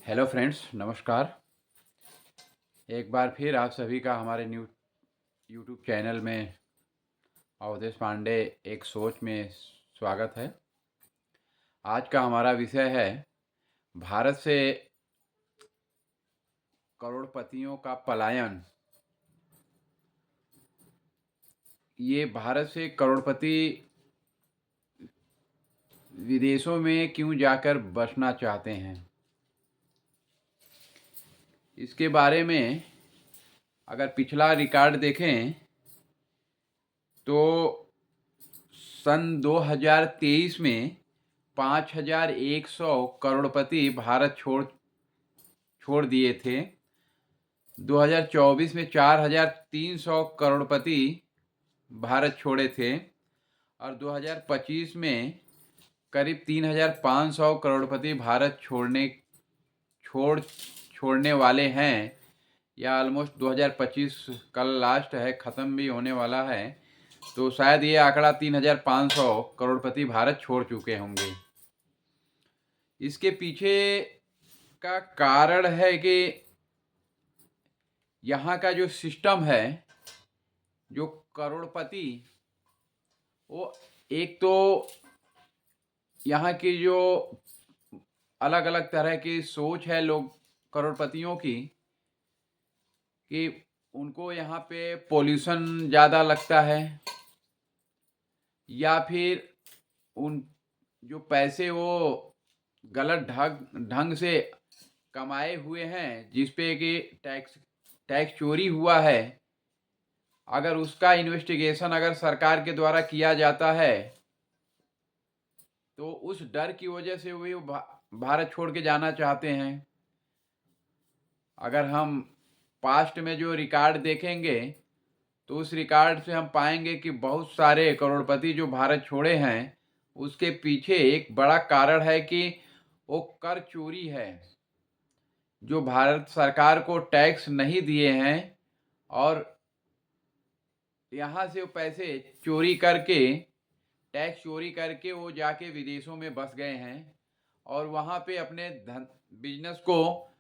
Hello friends, नमस्कार। एक बार फिर आप सभी का हमारे न्यू यूट्यूब चैनल में अवधेश पांडे एक सोच में स्वागत है। आज का हमारा विषय है भारत से करोड़पतियों का पलायन। ये भारत से करोड़पति विदेशों में क्यों जाकर बसना चाहते हैं, इसके बारे में अगर पिछला रिकॉर्ड देखें तो सन 2023 में 5100 करोड़पति भारत छोड़ दिए थे। 2024 में 4300 करोड़पति भारत छोड़े थे और 2025 में करीब 3500 करोड़पति भारत छोड़ने वाले हैं, या ऑलमोस्ट 2025 कल लास्ट है, ख़त्म भी होने वाला है, तो शायद ये आंकड़ा 3500 करोड़पति भारत छोड़ चुके होंगे। इसके पीछे का कारण है कि यहाँ का जो सिस्टम है, जो करोड़पति, वो एक तो यहाँ की जो अलग अलग तरह की सोच है लोग करोड़पतियों की, कि उनको यहाँ पे पोल्यूशन ज़्यादा लगता है, या फिर उन जो पैसे वो गलत ढंग से कमाए हुए हैं, जिस पे कि टैक्स चोरी हुआ है, अगर उसका इन्वेस्टिगेशन अगर सरकार के द्वारा किया जाता है तो उस डर की वजह से वे भारत छोड़ के जाना चाहते हैं। अगर हम पास्ट में जो रिकॉर्ड देखेंगे तो उस रिकॉर्ड से हम पाएंगे कि बहुत सारे करोड़पति जो भारत छोड़े हैं, उसके पीछे एक बड़ा कारण है कि वो कर चोरी है। जो भारत सरकार को टैक्स नहीं दिए हैं और यहाँ से वो पैसे टैक्स चोरी करके वो जाके विदेशों में बस गए हैं और वहाँ पे अपने बिजनेस को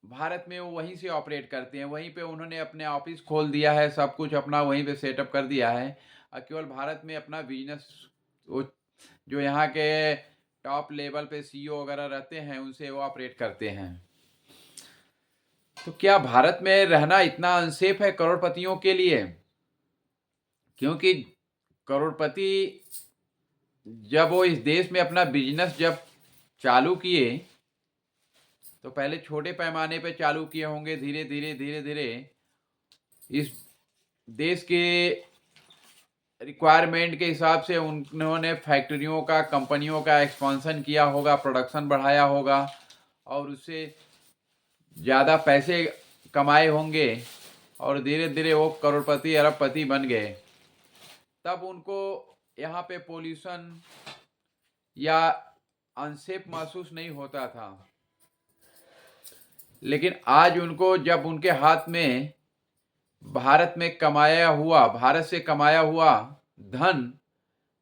भारत में वो वहीं से ऑपरेट करते हैं। वहीं पे उन्होंने अपने ऑफिस खोल दिया है, सब कुछ अपना वहीं पे सेटअप कर दिया है और केवल भारत में अपना बिजनेस, वो जो यहाँ के टॉप लेवल पे सीईओ वगैरह रहते हैं, उनसे वो ऑपरेट करते हैं। तो क्या भारत में रहना इतना अनसेफ है करोड़पतियों के लिए? क्योंकि करोड़पति जब वो इस देश में अपना बिजनेस जब चालू किए तो पहले छोटे पैमाने पे चालू किए होंगे, धीरे धीरे इस देश के रिक्वायरमेंट के हिसाब से उन्होंने फैक्ट्रियों का, कंपनियों का एक्सपांसन किया होगा, प्रोडक्शन बढ़ाया होगा और उससे ज़्यादा पैसे कमाए होंगे और धीरे धीरे वो करोड़पति अरबपति बन गए। तब उनको यहाँ पे पोल्यूशन या अनसेफ महसूस नहीं होता था। लेकिन आज उनको जब उनके हाथ में भारत से कमाया हुआ धन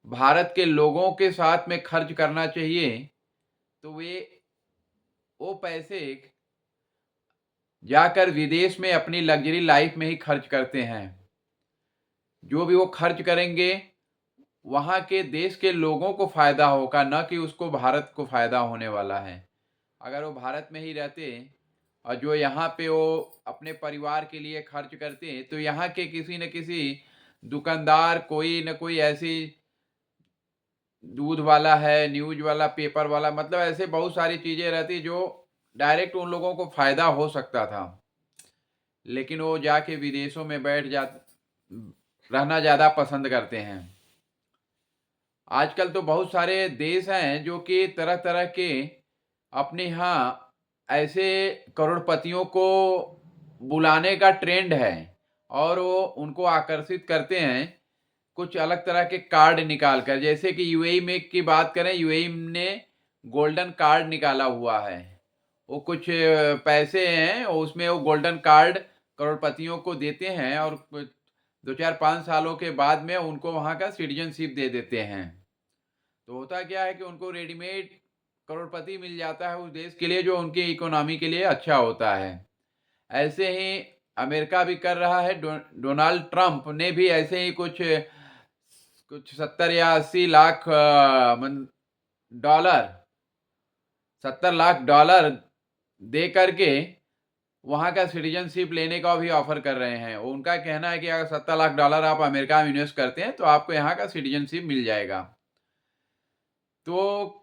भारत के लोगों के साथ में खर्च करना चाहिए, तो वो पैसे जाकर विदेश में अपनी लग्जरी लाइफ में ही खर्च करते हैं। जो भी वो खर्च करेंगे वहाँ के देश के लोगों को फ़ायदा होगा, न कि उसको भारत को फ़ायदा होने वाला है। अगर वो भारत में ही रहते और जो यहाँ पे वो अपने परिवार के लिए खर्च करते, तो यहाँ के किसी न किसी दुकानदार, कोई न कोई ऐसी दूध वाला है, न्यूज़ वाला, पेपर वाला, मतलब ऐसे बहुत सारी चीज़ें रहती जो डायरेक्ट उन लोगों को फ़ायदा हो सकता था। लेकिन वो जाके विदेशों में रहना ज़्यादा पसंद करते हैं। आजकल तो बहुत सारे देश हैं जो कि तरह तरह के अपने यहाँ ऐसे करोड़पतियों को बुलाने का ट्रेंड है और वो उनको आकर्षित करते हैं कुछ अलग तरह के कार्ड निकाल कर। जैसे कि यूएई में की बात करें, यूएई ने गोल्डन कार्ड निकाला हुआ है। वो कुछ पैसे हैं, उसमें वो गोल्डन कार्ड करोड़पतियों को देते हैं और 2-4-5 सालों के बाद में उनको वहाँ का सिटीजनशिप दे देते हैं। तो होता क्या है कि उनको रेडीमेड करोड़पति मिल जाता है उस देश के लिए, जो उनकी इकोनॉमी के लिए अच्छा होता है। ऐसे ही अमेरिका भी कर रहा है। डोनाल्ड ट्रंप ने भी ऐसे ही कुछ कुछ 70 या 80 लाख डॉलर, 70 लाख डॉलर दे करके वहाँ का सिटीजनशिप लेने का भी ऑफर कर रहे हैं। उनका कहना है कि अगर 70 लाख डॉलर आप अमेरिका में इन्वेस्ट करते हैं तो आपको यहाँ का सिटीजनशिप मिल जाएगा। तो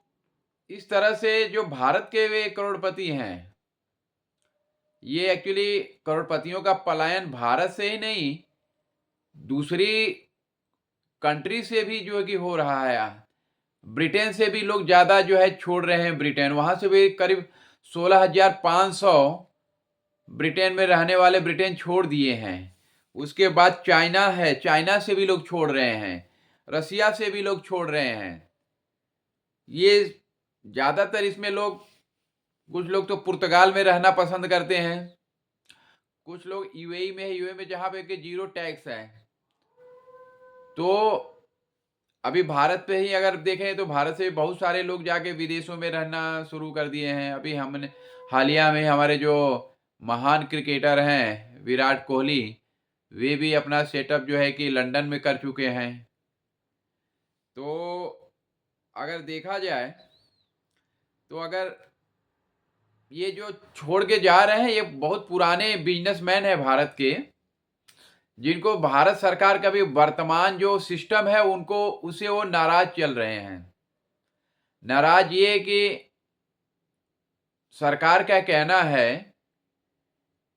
इस तरह से जो भारत के वे करोड़पति हैं, ये एक्चुअली करोड़पतियों का पलायन भारत से ही नहीं, दूसरी कंट्री से भी जो है कि हो रहा है। ब्रिटेन से भी लोग ज़्यादा जो है छोड़ रहे हैं। ब्रिटेन, वहाँ से भी करीब 16,500 ब्रिटेन में रहने वाले ब्रिटेन छोड़ दिए हैं। उसके बाद चाइना है, चाइना से भी लोग छोड़ रहे हैं, रसिया से भी लोग छोड़ रहे हैं। ये ज़्यादातर इसमें लोग, कुछ लोग तो पुर्तगाल में रहना पसंद करते हैं, कुछ लोग यूएई में है, यूएई में जहाँ पे कि 0 टैक्स है। तो अभी भारत पे ही अगर देखें तो भारत से बहुत सारे लोग जाके विदेशों में रहना शुरू कर दिए हैं। अभी हमने हालिया में हमारे जो महान क्रिकेटर हैं विराट कोहली, वे भी अपना सेटअप जो है कि लंदन में कर चुके हैं। तो अगर देखा जाए तो अगर ये जो छोड़ के जा रहे हैं, ये बहुत पुराने बिजनेसमैन हैं भारत के, जिनको भारत सरकार का भी वर्तमान जो सिस्टम है उनको, उसे वो नाराज चल रहे हैं। नाराज ये कि सरकार का कहना है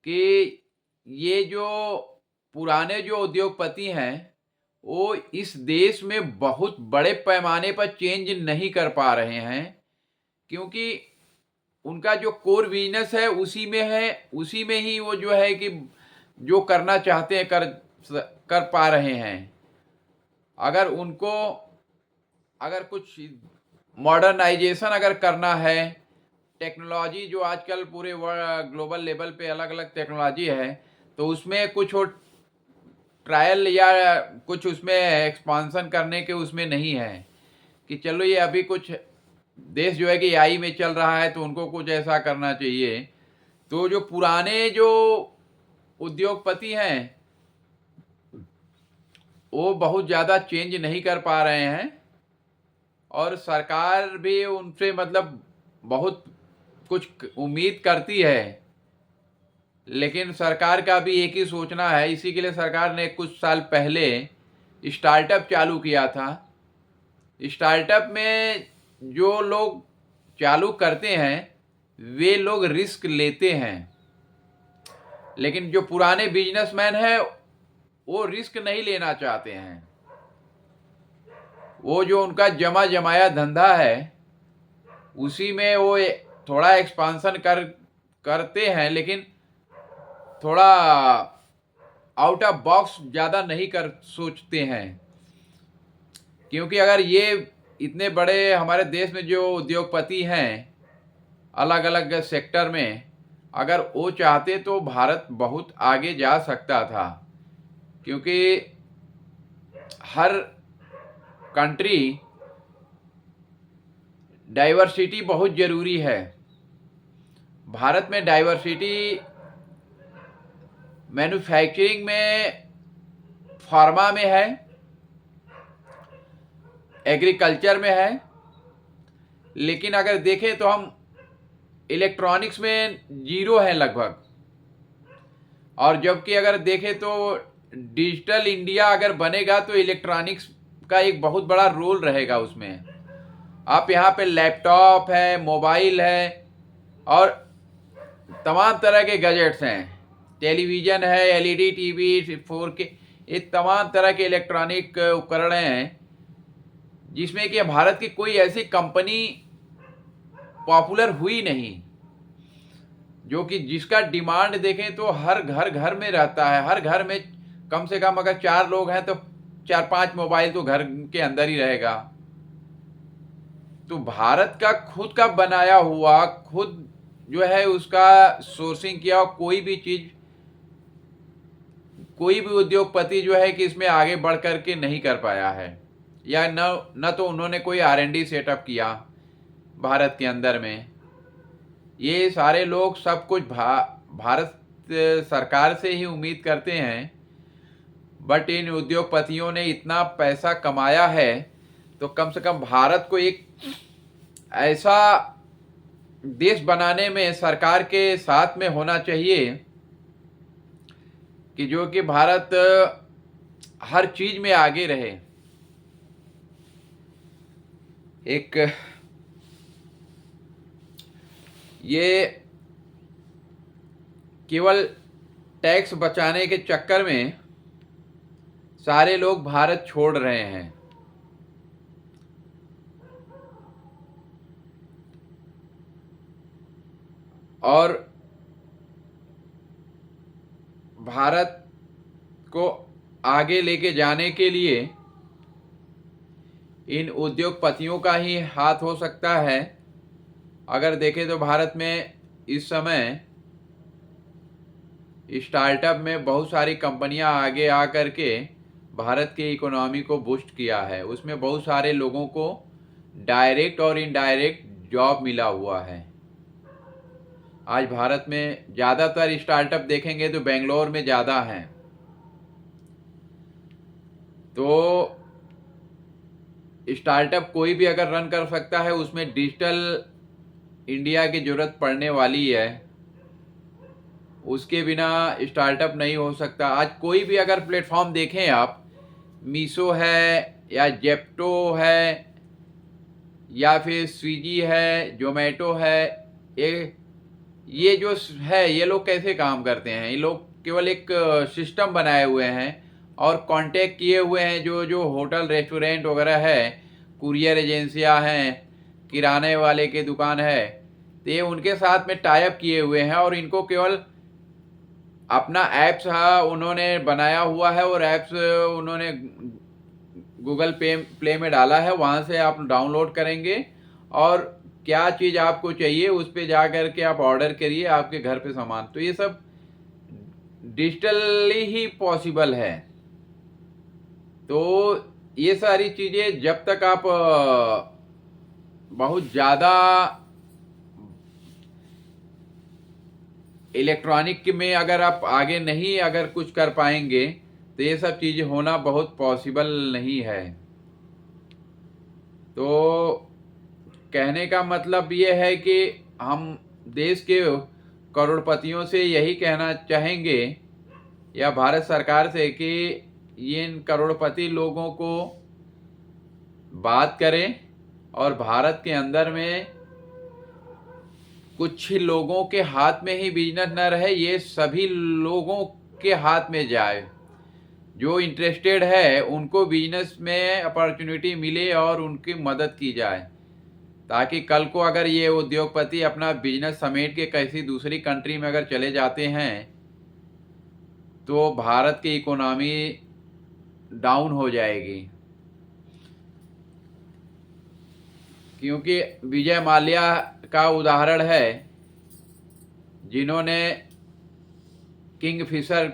कि ये जो पुराने जो उद्योगपति हैं वो इस देश में बहुत बड़े पैमाने पर चेंज नहीं कर पा रहे हैं, क्योंकि उनका जो कोर बिजनेस है उसी में है, उसी में ही वो जो है कि जो करना चाहते हैं कर पा रहे हैं। अगर उनको अगर कुछ मॉडर्नाइजेशन अगर करना है, टेक्नोलॉजी जो आजकल पूरे ग्लोबल लेवल पे अलग अलग टेक्नोलॉजी है, तो उसमें कुछ ट्रायल या कुछ उसमें एक्सपांसन करने के उसमें नहीं है कि चलो ये अभी कुछ देश जो है कि एआई में चल रहा है तो उनको कुछ ऐसा करना चाहिए। तो जो पुराने जो उद्योगपति हैं वो बहुत ज़्यादा चेंज नहीं कर पा रहे हैं, और सरकार भी उनसे मतलब बहुत कुछ उम्मीद करती है, लेकिन सरकार का भी एक ही सोचना है। इसी के लिए सरकार ने कुछ साल पहले स्टार्टअप चालू किया था। स्टार्टअप में जो लोग चालू करते हैं वे लोग रिस्क लेते हैं, लेकिन जो पुराने बिजनेसमैन हैं वो रिस्क नहीं लेना चाहते हैं। वो जो उनका जमा जमाया धंधा है उसी में वो थोड़ा एक्सपांसन करते हैं, लेकिन थोड़ा आउट ऑफ बॉक्स ज़्यादा नहीं कर सोचते हैं। क्योंकि अगर ये इतने बड़े हमारे देश में जो उद्योगपति हैं अलग अलग सेक्टर में, अगर वो चाहते तो भारत बहुत आगे जा सकता था, क्योंकि हर कंट्री डाइवर्सिटी बहुत ज़रूरी है। भारत में डाइवर्सिटी मैन्युफैक्चरिंग में, फार्मा में है, एग्रीकल्चर में है, लेकिन अगर देखें तो हम इलेक्ट्रॉनिक्स में 0 है लगभग। और जबकि अगर देखें तो डिजिटल इंडिया अगर बनेगा तो इलेक्ट्रॉनिक्स का एक बहुत बड़ा रोल रहेगा उसमें। आप यहाँ पे लैपटॉप है, मोबाइल है और तमाम तरह के गैजेट्स हैं, टेलीविज़न है, एलईडी टीवी, 4K, ये तमाम तरह के इलेक्ट्रॉनिक उपकरण हैं जिसमें कि भारत की कोई ऐसी कंपनी पॉपुलर हुई नहीं, जो कि जिसका डिमांड देखें तो हर घर में रहता है। हर घर में कम से कम अगर 4 लोग हैं तो 4-5 मोबाइल तो घर के अंदर ही रहेगा। तो भारत का खुद का बनाया हुआ, खुद जो है उसका सोर्सिंग किया, कोई भी चीज़, कोई भी उद्योगपति जो है कि इसमें आगे बढ़ कर के नहीं कर पाया है, या न तो उन्होंने कोई R&D सेटअप किया। भारत के अंदर में। ये सारे लोग सब कुछ भारत सरकार से ही उम्मीद करते हैं, बट इन उद्योगपतियों ने इतना पैसा कमाया है तो कम से कम भारत को एक ऐसा देश बनाने में सरकार के साथ में होना चाहिए कि जो कि भारत हर चीज में आगे रहे। एक ये केवल टैक्स बचाने के चक्कर में सारे लोग भारत छोड़ रहे हैं। और भारत को आगे लेके जाने के लिए इन उद्योगपतियों का ही हाथ हो सकता है। अगर देखें तो भारत में इस समय स्टार्टअप में बहुत सारी कंपनियां आगे आकर के भारत की इकोनॉमी को बूस्ट किया है। उसमें बहुत सारे लोगों को डायरेक्ट और इनडायरेक्ट जॉब मिला हुआ है। आज भारत में ज़्यादातर स्टार्टअप देखेंगे तो बेंगलोर में ज़्यादा हैं। तो स्टार्टअप कोई भी अगर रन कर सकता है, उसमें डिजिटल इंडिया की ज़रूरत पड़ने वाली है। उसके बिना स्टार्टअप नहीं हो सकता। आज कोई भी अगर प्लेटफॉर्म देखें आप, मीशो है या जेप्टो है या फिर स्विगी है, जोमेटो है, ये जो है, ये लोग कैसे काम करते हैं? ये लोग केवल एक सिस्टम बनाए हुए हैं और कांटेक्ट किए हुए हैं जो जो होटल रेस्टोरेंट वगैरह है, कुरियर एजेंसियां हैं, किराने वाले की दुकान है, तो ये उनके साथ में टाई अप किए हुए हैं और इनको केवल अपना ऐप्स उन्होंने बनाया हुआ है और ऐप्स उन्होंने गूगल प्ले में डाला है। वहाँ से आप डाउनलोड करेंगे और क्या चीज़ आपको चाहिए उस पर जा कर के आप ऑर्डर करिए, आपके घर पे सामान। तो ये सब डिजिटली ही पॉसिबल है। तो ये सारी चीज़ें जब तक आप बहुत ज़्यादा इलेक्ट्रॉनिक में अगर आप आगे नहीं अगर कुछ कर पाएंगे तो ये सब चीज़ें होना बहुत पॉसिबल नहीं है। तो कहने का मतलब ये है कि हम देश के करोड़पतियों से यही कहना चाहेंगे या भारत सरकार से कि ये इन करोड़पति लोगों को बात करें और भारत के अंदर में कुछ लोगों के हाथ में ही बिजनेस न रहे, ये सभी लोगों के हाथ में जाए। जो इंटरेस्टेड है उनको बिजनेस में अपॉर्चुनिटी मिले और उनकी मदद की जाए, ताकि कल को अगर ये उद्योगपति अपना बिजनेस समेट के किसी दूसरी कंट्री में अगर चले जाते हैं तो भारत की इकोनॉमी डाउन हो जाएगी। क्योंकि विजय माल्या का उदाहरण है, जिन्होंने किंगफिशर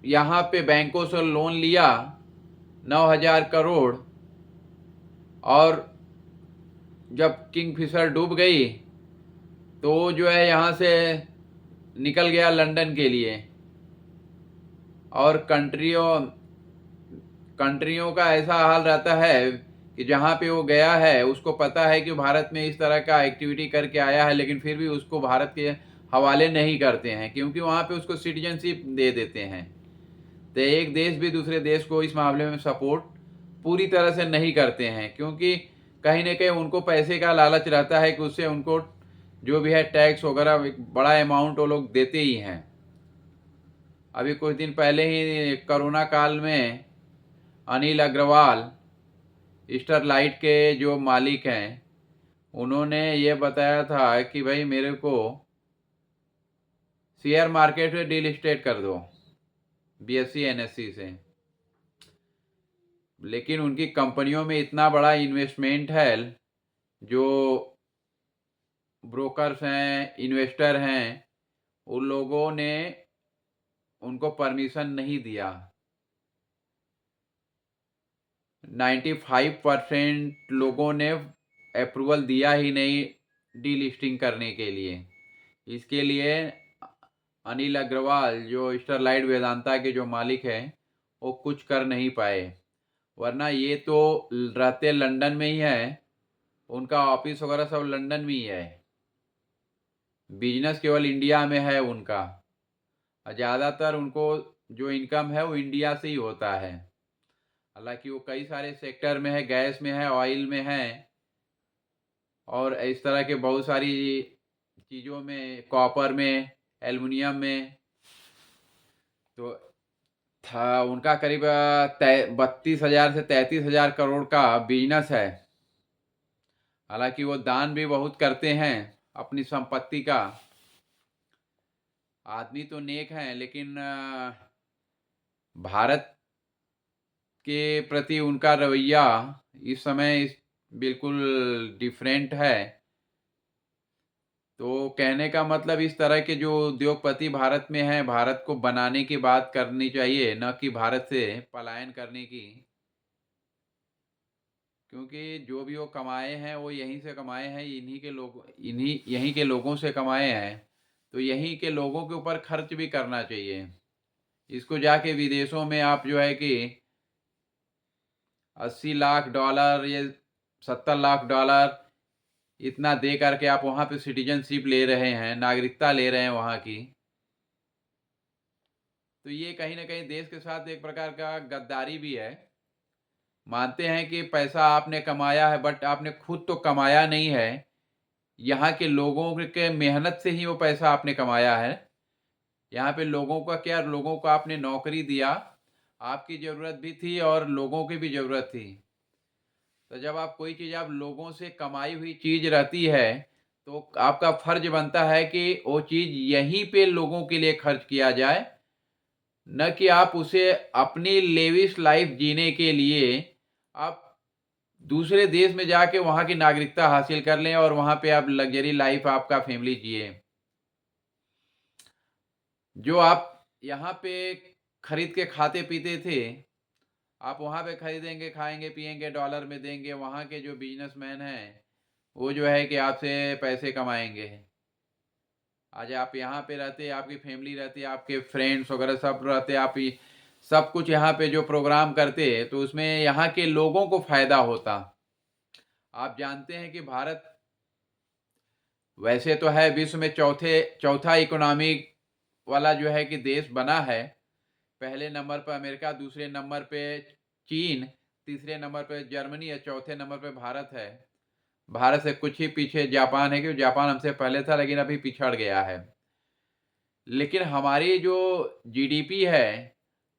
यहाँ पे बैंकों से लोन लिया 9,000 करोड़, और जब किंगफिशर डूब गई तो जो है यहाँ से निकल गया लंदन के लिए। और कंट्रियों का ऐसा हाल रहता है कि जहाँ पे वो गया है उसको पता है कि भारत में इस तरह का एक्टिविटी करके आया है, लेकिन फिर भी उसको भारत के हवाले नहीं करते हैं, क्योंकि वहाँ पे उसको सिटीजनशिप दे देते हैं। तो एक देश भी दूसरे देश को इस मामले में सपोर्ट पूरी तरह से नहीं करते हैं, क्योंकि कहीं ना कहीं उनको पैसे का लालच रहता है कि उससे उनको जो भी है टैक्स वगैरह एक बड़ा अमाउंट वो लोग देते ही हैं। अभी कुछ दिन पहले ही कोरोना काल में अनिल अग्रवाल, स्टरलाइट के जो मालिक हैं, उन्होंने ये बताया था कि भाई मेरे को शेयर मार्केट में डील स्टेट कर दो बीएससी एनएससी से। लेकिन उनकी कंपनियों में इतना बड़ा इन्वेस्टमेंट है, जो ब्रोकर्स हैं, इन्वेस्टर हैं, उन लोगों ने उनको परमिशन नहीं दिया। 95% लोगों ने अप्रूवल दिया ही नहीं डीलिस्टिंग करने के लिए। इसके लिए अनिल अग्रवाल जो स्टरलाइट वेदांता के जो मालिक हैं वो कुछ कर नहीं पाए, वरना ये तो रहते लंदन में ही है, उनका ऑफिस वगैरह सब लंदन में ही है, बिजनेस केवल इंडिया में है उनका। ज़्यादातर उनको जो इनकम है वो इंडिया से ही होता है। हालांकि वो कई सारे सेक्टर में है, गैस में है, ऑयल में है, और इस तरह के बहुत सारी चीज़ों में, कॉपर में, एल्युमिनियम में। तो था उनका करीब 32,000 से 33,000 करोड़ का बिजनेस है। हालांकि वो दान भी बहुत करते हैं अपनी संपत्ति का। आदमी तो नेक हैं, लेकिन भारत के प्रति उनका रवैया इस समय बिल्कुल डिफरेंट है। तो कहने का मतलब इस तरह के जो उद्योगपति भारत में हैं, भारत को बनाने की बात करनी चाहिए, न कि भारत से पलायन करने की। क्योंकि जो भी वो कमाए हैं वो यहीं से कमाए हैं, यहीं के लोगों से कमाए हैं, तो यहीं के लोगों के ऊपर खर्च भी करना चाहिए। इसको जाके विदेशों में आप जो है कि 80 लाख डॉलर या 70 लाख डॉलर इतना दे करके आप वहाँ पे सिटीजनशिप ले रहे हैं, नागरिकता ले रहे हैं वहाँ की। तो ये कहीं ना कहीं देश के साथ एक प्रकार का गद्दारी भी है। मानते हैं कि पैसा आपने कमाया है, बट आपने खुद तो कमाया नहीं है, यहाँ के लोगों के मेहनत से ही वो पैसा आपने कमाया है। यहाँ पे लोगों का क्या, लोगों को आपने नौकरी दिया, आपकी ज़रूरत भी थी और लोगों की भी ज़रूरत थी। तो जब आप कोई चीज़ आप लोगों से कमाई हुई चीज़ रहती है, तो आपका फर्ज बनता है कि वो चीज़ यहीं पे लोगों के लिए खर्च किया जाए, न कि आप उसे अपनी लेविश लाइफ जीने के लिए आप दूसरे देश में जाके वहाँ की नागरिकता हासिल कर लें और वहाँ पे आप लग्जरी लाइफ आपका फैमिली जिए। जो आप यहाँ पे खरीद के खाते पीते थे, आप वहाँ पे खरीदेंगे, खाएंगे, पिएंगे, डॉलर में देंगे। वहाँ के जो बिजनेसमैन हैं वो जो है कि आपसे पैसे कमाएंगे। आज आप यहाँ पे रहते, आपकी फैमिली रहती, आपके फ्रेंड्स वगैरह सब रहते, आप सब कुछ यहाँ पे जो प्रोग्राम करते, तो उसमें यहाँ के लोगों को फायदा होता। आप जानते हैं कि भारत वैसे तो है विश्व में चौथा इकोनॉमिक वाला जो है कि देश बना है। पहले नंबर पर अमेरिका, दूसरे नंबर पे चीन, तीसरे नंबर पे जर्मनी है, चौथे नंबर पे भारत है। भारत से कुछ ही पीछे जापान है, क्योंकि जापान हमसे पहले था लेकिन अभी पिछड़ गया है। लेकिन हमारी जो जीडीपी है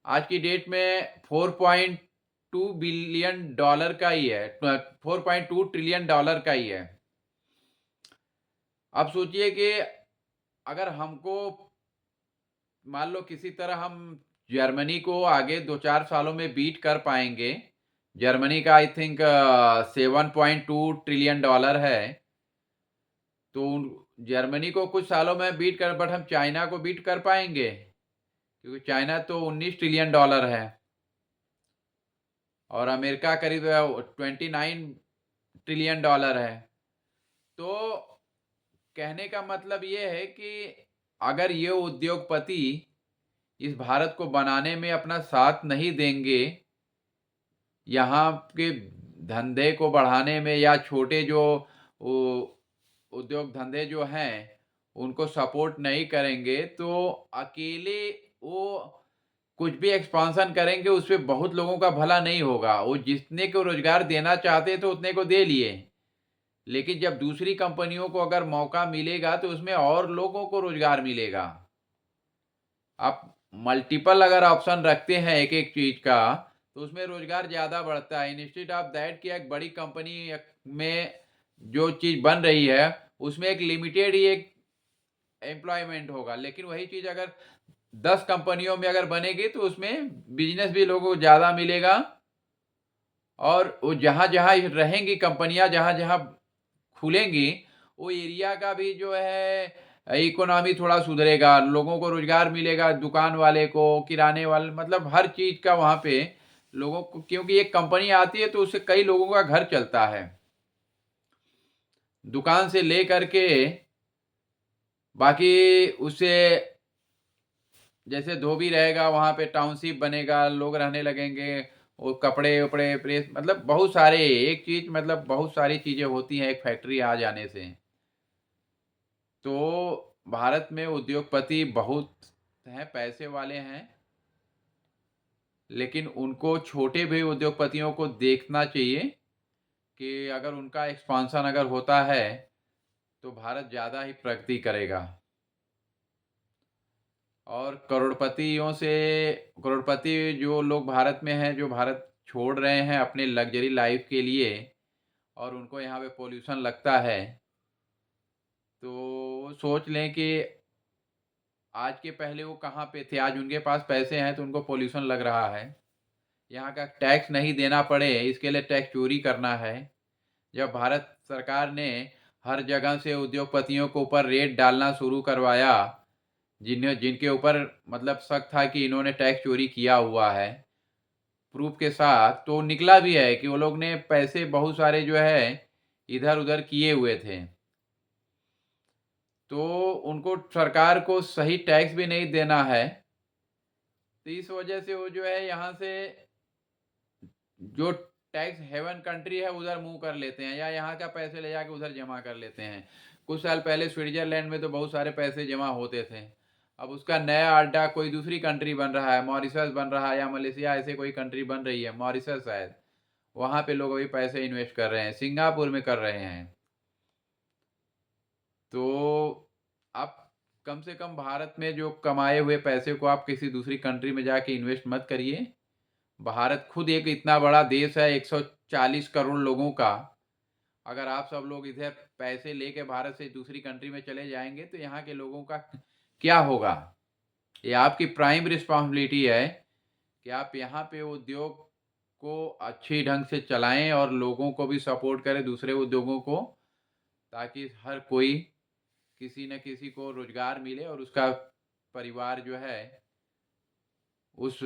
आज की डेट में 4.2 बिलियन डॉलर का ही है, 4.2 ट्रिलियन डॉलर का ही है। अब सोचिए कि अगर हमको मान लो किसी तरह हम जर्मनी को आगे 2-4 सालों में बीट कर पाएंगे। जर्मनी का आई थिंक 7.2 ट्रिलियन डॉलर है, तो जर्मनी को कुछ सालों में बीट कर, बट हम चाइना को बीट कर पाएंगे? क्योंकि चाइना तो 19 ट्रिलियन डॉलर है और अमेरिका करीब 29 ट्रिलियन डॉलर है। तो कहने का मतलब ये है कि अगर ये उद्योगपति इस भारत को बनाने में अपना साथ नहीं देंगे, यहाँ के धंधे को बढ़ाने में, या छोटे जो उद्योग धंधे जो हैं उनको सपोर्ट नहीं करेंगे, तो अकेले वो कुछ भी एक्सपांसन करेंगे उस पे बहुत लोगों का भला नहीं होगा। वो जितने को रोजगार देना चाहते तो उतने को दे लिए, लेकिन जब दूसरी कंपनियों को अगर मौका मिलेगा तो उसमें और लोगों को रोजगार मिलेगा। आप मल्टीपल अगर ऑप्शन रखते हैं एक एक चीज का, तो उसमें रोजगार ज्यादा बढ़ता है। इंस्टेड ऑफ दैट कि एक बड़ी कंपनी में जो चीज बन रही है उसमें एक लिमिटेड ही एक एम्प्लॉयमेंट होगा, लेकिन वही चीज अगर 10 कंपनियों में अगर बनेगी तो उसमें बिजनेस भी लोगों को ज्यादा मिलेगा, और वो जहां जहां रहेंगी कंपनियां, जहां जहां खुलेंगी, वो एरिया का भी जो है इकोनॉमी थोड़ा सुधरेगा, लोगों को रोजगार मिलेगा, दुकान वाले को, किराने वाले, मतलब हर चीज का वहां पे लोगों को, क्योंकि एक कंपनी आती है तो उससे कई लोगों का घर चलता है। दुकान से ले करके बाकी उससे जैसे धोबी रहेगा वहाँ पे टाउनशिप बनेगा, लोग रहने लगेंगे, वो कपड़े-वपड़े प्रेस मतलब बहुत सारे एक चीज़ मतलब बहुत सारी चीज़ें होती हैं एक फैक्ट्री आ जाने से। तो भारत में उद्योगपति बहुत हैं, पैसे वाले हैं, लेकिन उनको छोटे भी उद्योगपतियों को देखना चाहिए कि अगर उनका एक्सपांशन अगर होता है, तो भारत ज़्यादा ही प्रगति करेगा। और करोड़पति जो लोग भारत में हैं, जो भारत छोड़ रहे हैं अपने लग्ज़री लाइफ़ के लिए और उनको यहाँ पे पॉल्यूशन लगता है, तो सोच लें कि आज के पहले वो कहाँ पे थे, आज उनके पास पैसे हैं तो उनको पॉल्यूशन लग रहा है। यहाँ का टैक्स नहीं देना पड़े इसके लिए टैक्स चोरी करना है। जब भारत सरकार ने हर जगह से उद्योगपतियों के ऊपर रेड डालना शुरू करवाया, जिनके ऊपर मतलब शक था कि इन्होंने टैक्स चोरी किया हुआ है, प्रूफ़ के साथ, तो निकला भी है कि वो लोग ने पैसे बहुत सारे जो है, इधर-उधर किए हुए थे। तो उनको सरकार को सही टैक्स भी नहीं देना है, तो इस वजह से वो जो है यहाँ से जो टैक्स हेवन कंट्री है उधर मूव कर लेते हैं या यहाँ का पैसे ले जाके उधर जमा कर लेते हैं। कुछ साल पहले स्विट्ज़रलैंड में तो बहुत सारे पैसे जमा होते थे। अब उसका नया अड्डा कोई दूसरी कंट्री बन रहा है, मॉरिशस बन रहा है या मलेशिया ऐसे कोई कंट्री बन रही है, मॉरिशस शायद। वहाँ पे लोग अभी पैसे इन्वेस्ट कर रहे हैं, सिंगापुर में कर रहे हैं। तो आप कम से कम भारत में जो कमाए हुए पैसे को आप किसी दूसरी कंट्री में जाके इन्वेस्ट मत करिए। भारत खुद एक इतना बड़ा देश है 140 करोड़ लोगों का। अगर आप सब लोग इधर पैसे लेके भारत से दूसरी कंट्री में चले जाएँगे तो यहाँ के लोगों का क्या होगा? ये आपकी प्राइम रिस्पॉन्सिबिलिटी है कि आप यहाँ पे उद्योग को अच्छी ढंग से चलाएँ और लोगों को भी सपोर्ट करें दूसरे उद्योगों को, ताकि हर कोई किसी न किसी को रोज़गार मिले और उसका परिवार जो है उस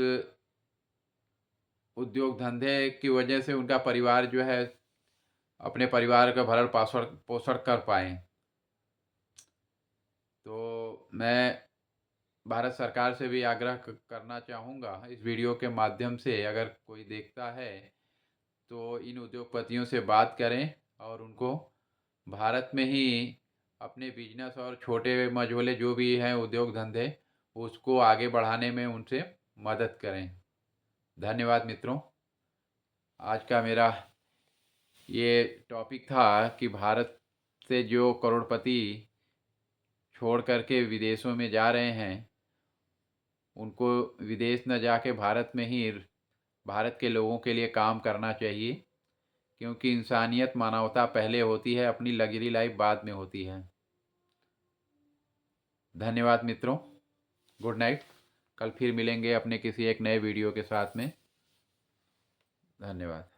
उद्योग धंधे की वजह से उनका परिवार जो है अपने परिवार का भरण-पाषण पोषण कर पाएँ। तो मैं भारत सरकार से भी आग्रह करना चाहूँगा इस वीडियो के माध्यम से, अगर कोई देखता है तो इन उद्योगपतियों से बात करें और उनको भारत में ही अपने बिजनेस और छोटे मझोले जो भी हैं उद्योग धंधे उसको आगे बढ़ाने में उनसे मदद करें। धन्यवाद मित्रों। आज का मेरा ये टॉपिक था कि भारत से जो करोड़पति छोड़ करके विदेशों में जा रहे हैं, उनको विदेश न जाके भारत में ही भारत के लोगों के लिए काम करना चाहिए, क्योंकि इंसानियत मानवता पहले होती है, अपनी लग्जरी लाइफ बाद में होती है। धन्यवाद मित्रों। Good night. कल फिर मिलेंगे अपने किसी एक नए वीडियो के साथ में। धन्यवाद।